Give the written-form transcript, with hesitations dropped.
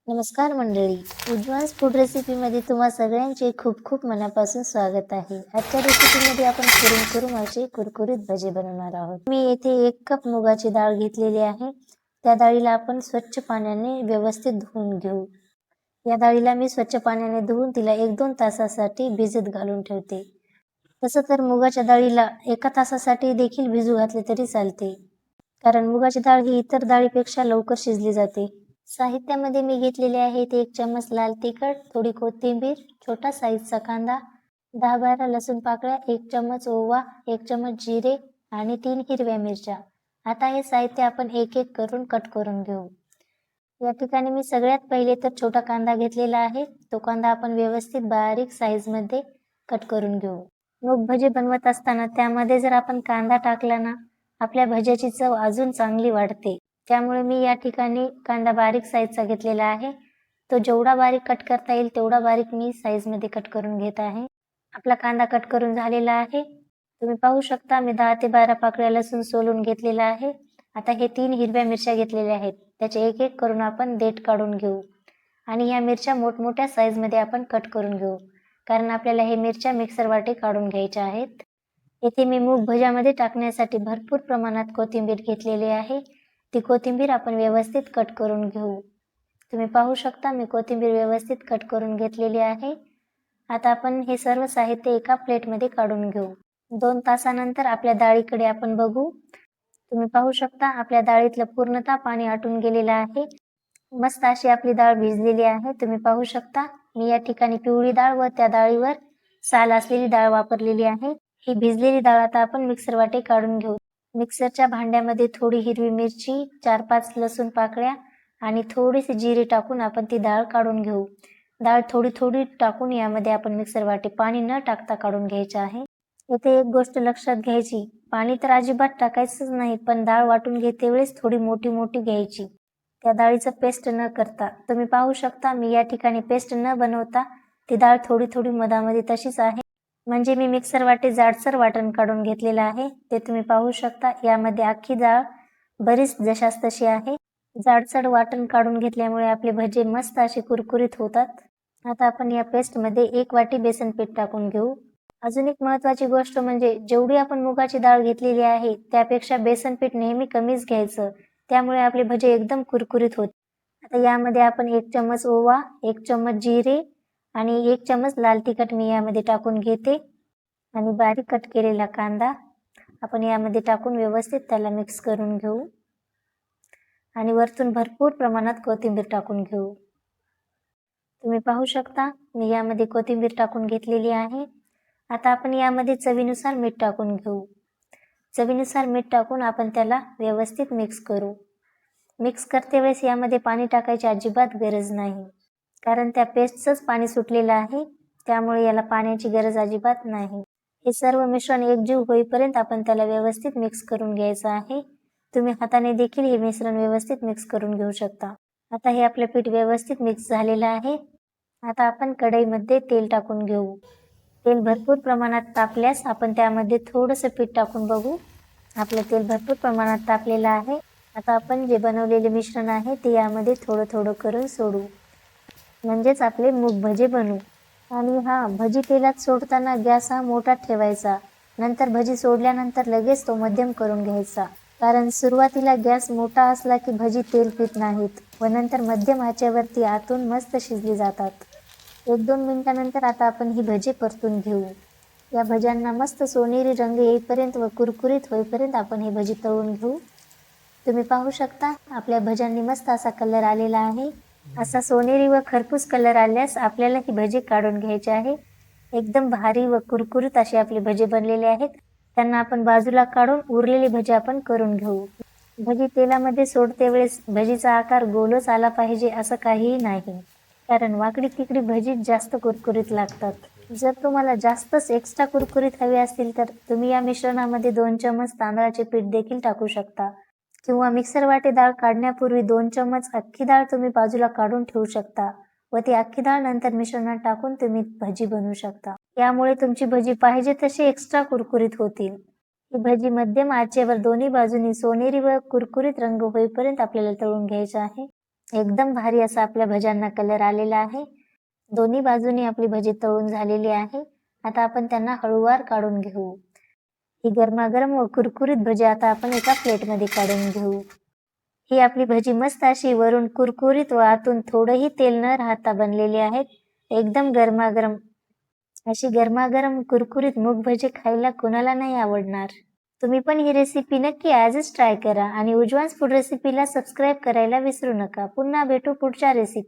नमस्कार मंडळी, उज्ज्वल फूड रेसिपीमध्ये तुम्हा सगळ्यांचे खूप खूप मनापासून स्वागत आहे. आजच्या रेसिपीमध्ये आपण कुरुम असे कुरकुरीत भजे बनवणार आहोत. मी येथे 1 कप मुगाची डाळ घेतलेली आहे. त्या डाळीला आपण स्वच्छ पाण्याने व्यवस्थित धुवून घेऊ. या डाळीला मी स्वच्छ पाण्याने धुवून तिला 1-2 तासासाठी भिजत घालून ठेवते. तसं तर मुगाच्या डाळीला 1 तासासाठी देखील भिजू घातले तरी चालते, कारण मुगाची डाळ ही इतर डाळीपेक्षा लवकर शिजली जाते. साहित्यामध्ये मी घेतलेले आहेत 1 चम्मच लाल तिखट, थोडी कोथिंबीर, छोटा साईजचा कांदा, 10-12 लसूण पाकळ्या, 1 चम्मच ओवा, 1 चम्मच जिरे आणि 3 हिरव्या मिरच्या. आता हे साहित्य आपण एक करून कट करून घेऊ. या ठिकाणी मी सगळ्यात पहिले तर छोटा कांदा घेतलेला आहे. तो कांदा आपण व्यवस्थित बारीक साईजमध्ये कट करून घेऊ. मग भजे बनवत असताना त्यामध्ये जर आपण कांदा टाकला ना, आपल्या भज्याची चव अजून चांगली वाढते. त्यामुळे मी या ठिकाणी कांदा बारीक साईजचा घेतलेला आहे. तो जेवढा बारीक कट करता येईल तेवढा बारीक मी साईजमध्ये कट करून घेत आहे. आपला कांदा कट करून झालेला आहे. तुम्ही पाहू शकता मी 10 ते 12 पाकळ्या लसूण सोलून घेतलेला आहे. आता हे 3 हिरव्या मिरच्या घेतलेल्या आहेत. त्याचे एक करून आपण देठ काढून घेऊ आणि या मिरच्या मोठमोठ्या साईजमध्ये आपण कट करून घेऊ, कारण आपल्याला हे मिरच्या मिक्सर वाटे काढून घ्यायच्या आहेत. येथे मी मूग भज्यामध्ये टाकण्यासाठी भरपूर प्रमाणात कोथिंबीर घेतलेली आहे. ती कोथिंबीर आपण व्यवस्थित कट करून घेऊ. तुम्ही पाहू शकता मी कोथिंबीर व्यवस्थित कट करून घेतलेली आहे. आता आपण हे सर्व साहित्य एका प्लेटमध्ये काढून घेऊ. 2 तासानंतर आपल्या डाळीकडे आपण बघू. तुम्ही पाहू शकता आपल्या डाळीतलं पूर्णतः पाणी आटून गेलेलं आहे. मस्त अशी आपली डाळ भिजलेली आहे. तुम्ही पाहू शकता मी या ठिकाणी पिवळी डाळ व त्या डाळीवर साल असलेली डाळ वापरलेली आहे. ही भिजलेली डाळ आता आपण मिक्सर वाटे काढून घेऊ. मिक्सरच्या भांड्यामध्ये थोडी हिरवी मिरची, 4-5 लसूण पाकळ्या आणि थोडीशी जिरे टाकून आपण ती डाळ काढून घेऊ. डाळ थोडी थोडी टाकून यामध्ये आपण मिक्सर वाटे पाणी न टाकता काढून घ्यायचे आहे. येथे एक गोष्ट लक्षात घ्यायची, पाणी तर अजिबात टाकायचंच नाही, पण डाळ वाटून घेते वेळेस थोडी मोठी मोठी घ्यायची, त्या डाळीचं पेस्ट न करता. तुम्ही पाहू शकता मी या ठिकाणी पेस्ट न बनवता ती डाळ थोडी थोडी मधामध्ये तशीच आहे. म्हणजे मी मिक्सर वाटे जाडसर वाटण काढून घेतलेलं आहे. ते तुम्ही पाहू शकता. यामध्ये अख्खी डाळ बरीच जशास तशी आहे. जाडसर वाटण काढून घेतल्यामुळे आपले भजे मस्त असे कुरकुरीत होतात. आता आपण या पेस्टमध्ये 1 वाटी बेसन पीठ टाकून घेऊ. अजून एक महत्त्वाची गोष्ट म्हणजे जेवढी आपण मुगाची डाळ घेतलेली आहे त्यापेक्षा बेसन पीठ नेहमी कमीच घ्यायचं. त्यामुळे आपले भजे एकदम कुरकुरीत होत. आता यामध्ये आपण 1 चम्मच ओवा, 1 चम्मच जिरे आणि 1 चम्मच लाल तिखट मी यामध्ये टाकून घेते आणि बारीक कट केलेला कांदा आपण यामध्ये टाकून व्यवस्थित त्याला मिक्स करून घेऊ आणि वरतून भरपूर प्रमाणात कोथिंबीर टाकून घेऊ. तुम्ही पाहू शकता मी यामध्ये कोथिंबीर टाकून घेतलेली आहे. आता आपण यामध्ये चवीनुसार मीठ टाकून घेऊ. चवीनुसार मीठ टाकून आपण त्याला व्यवस्थित मिक्स करू. मिक्स करते वेळेस यामध्ये पाणी टाकायची अजिबात गरज नाही, कारण त्या पेस्टचंच पाणी सुटलेलं आहे. त्यामुळे याला पाण्याची गरज अजिबात नाही. हे सर्व मिश्रण एकजीव होईपर्यंत आपण त्याला व्यवस्थित मिक्स करून घ्यायचं आहे. तुम्ही हाताने देखील हे मिश्रण व्यवस्थित मिक्स करून घेऊ शकता. आता हे आपलं पीठ व्यवस्थित मिक्स झालेलं आहे. आता आपण कढईमध्ये तेल टाकून घेऊ. तेल भरपूर प्रमाणात तापल्यास आपण त्यामध्ये थोडंसं पीठ टाकून बघू. आपलं तेल भरपूर प्रमाणात तापलेलं आहे. आता आपण जे बनवलेले मिश्रण आहे ते यामध्ये थोडं थोडं करून सोडू, म्हणजेच आपले मूग भजे बनवू. आणि भजी तेलात सोडताना गॅस मोठा ठेवायचा. नंतर भजी सोडल्यानंतर लगेच तो मध्यम करून घ्यायचा, कारण सुरुवातीला गॅस मोठा असला की भजी तेल पित नाहीत व नंतर मध्यम आचेवरती आतून मस्त शिजली जातात. 1-2 मिनिटानंतर आता आपण ही भजी परतून घेऊ. या भज्यांना मस्त सोनेरी रंग येईपर्यंत व कुरकुरीत होईपर्यंत आपण ही भजी तळून घेऊ. तुम्ही पाहू शकता आपल्या भज्यांनी मस्त असा कलर आलेला आहे. असा सोनेरी व खरपूस कलर आल्यास आपल्याला ही भजी काढून घ्यायची आहे. एकदम भारी व कुरकुरीत असे आपले भजे बनलेले आहेत. त्यांना आपण बाजूला काढून उरलेली भजी आपण करून घेऊ. भजी तेलामध्ये सोडते वेळेस भजीचा आकार गोलच आला पाहिजे असं काहीही नाही, कारण वाकडी तिकडी भजी जास्त कुरकुरीत लागतात. जर तुम्हाला जास्तच एक्स्ट्रा कुरकुरीत हवे असतील तर तुम्ही या मिश्रणामध्ये 2 चम्मच तांदळाचे पीठ देखील टाकू शकता, किंवा मिक्सर वाटे डाळ काढण्यापूर्वी 2 चम्मच अख्खी डाळ तुम्ही बाजूला काढून ठेवू शकता व ती अख्खी डाळ नंतर मिश्रणात टाकून तुम्ही भजी बनवू शकता. यामुळे तुमची भजी पाहिजे तशी एक्स्ट्रा कुरकुरीत होतील. ही भजी मध्यम आचेवर दोन्ही बाजूनी सोनेरी व कुरकुरीत रंग होईपर्यंत आपल्याला तळून घ्यायचं आहे. एकदम भारी असा आपल्या भज्यांना कलर आलेला आहे. दोन्ही बाजूनी आपली भजी तळून झालेली आहे. आता आपण त्यांना हळूवार काढून घेऊ. ही गरमागरम व कुरकुरीत भजी आता आपण एका प्लेटमध्ये काढून घेऊ. ही आपली भजी मस्त अशी वरून कुरकुरीत व आतून थोडंही तेल न राहता बनलेली आहेत. एकदम गरमागरम अशी गरमागरम कुरकुरीत मूग भजी खायला कोणाला नाही आवडणार. तुम्ही पण ही रेसिपी नक्की आजच ट्राय करा आणि उज्ज्वल फूड रेसिपीला सबस्क्राईब करायला विसरू नका. पुन्हा भेटू पुढच्या रेसिपी